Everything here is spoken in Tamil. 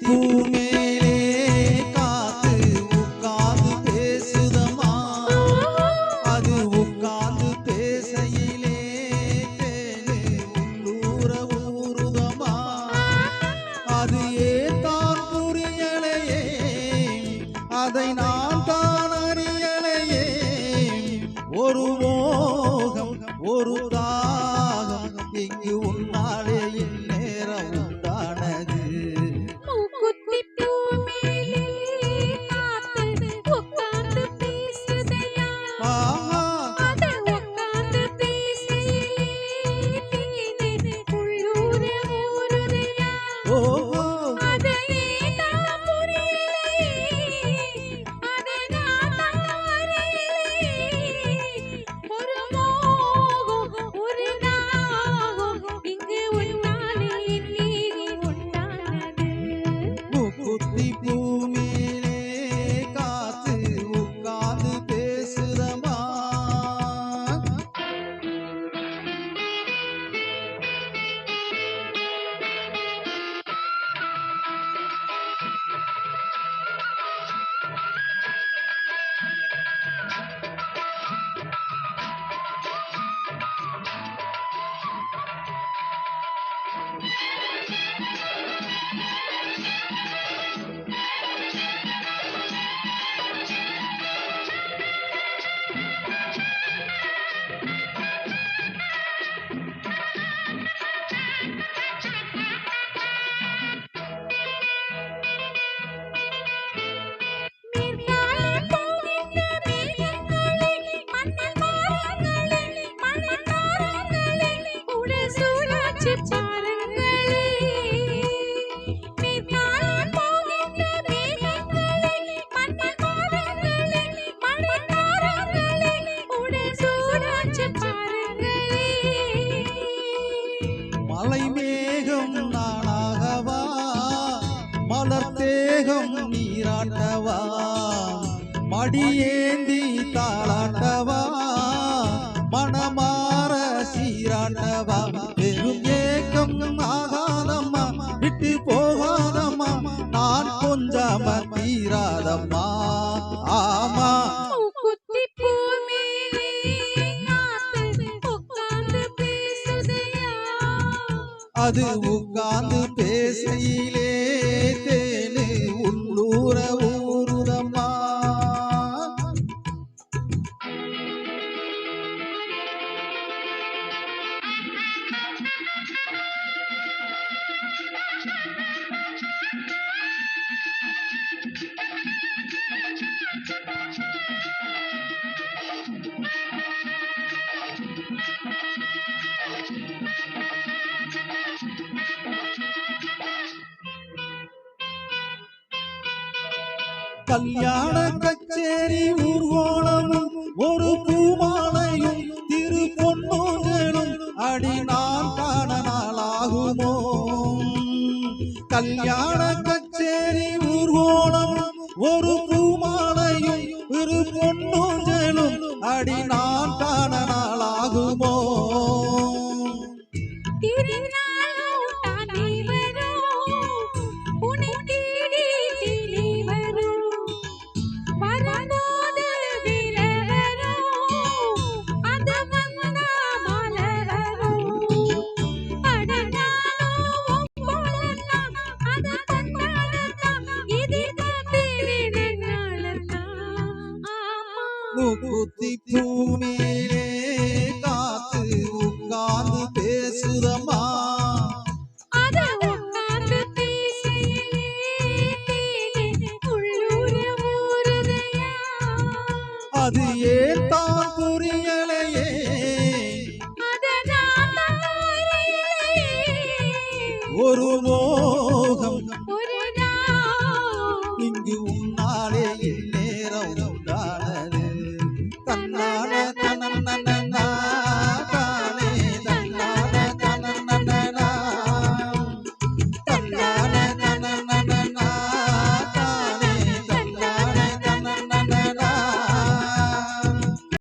பூ மேலே காத்து உட்கார்ந்து பேசுதமா, அது உட்கார்ந்து பேசையிலே தேனு உள்ளூர ஊறுதமா, அது ஏத்தான் புரியலையே, அதை நான் தான் அறியலையே, ஒரு மோகம் ஒரு தாகம் இங்கு உன்னாலே நேரம் உண்டானது. மலை மேகம் நானாகவா, மலர் தேகம் நீராட்டவா, மடியேந்தி தாளாட்டவா, மனமாற சீராட்டவா, பெரும் ஏக்கம் ஆகாதம்மா, விட்டு போகாதம்மா, நான் கொஞ்சம தீராதம்மா. ஆமா அது உட்கார்ந்து பேசையிலே தேனு உள்ளூர ஊறுதம்மா. கல்யாண கச்சேரி ஊர்வலமும் ஒரு பூமாலையும் திரு பொன்னோங்களும் அடி நான் காண நாளாகுமோ. கல்யாண கச்சேரி ஊர்வலமும் ஒரு பூமாலையும் திரு பொன்னோங்களும் அடி நான் காண நாளாகுமோ. மூக்குத்தி பூ மேலே காத்து உட்கார்ந்து பேசுதம்மா, அது ஏத்தான் புரிய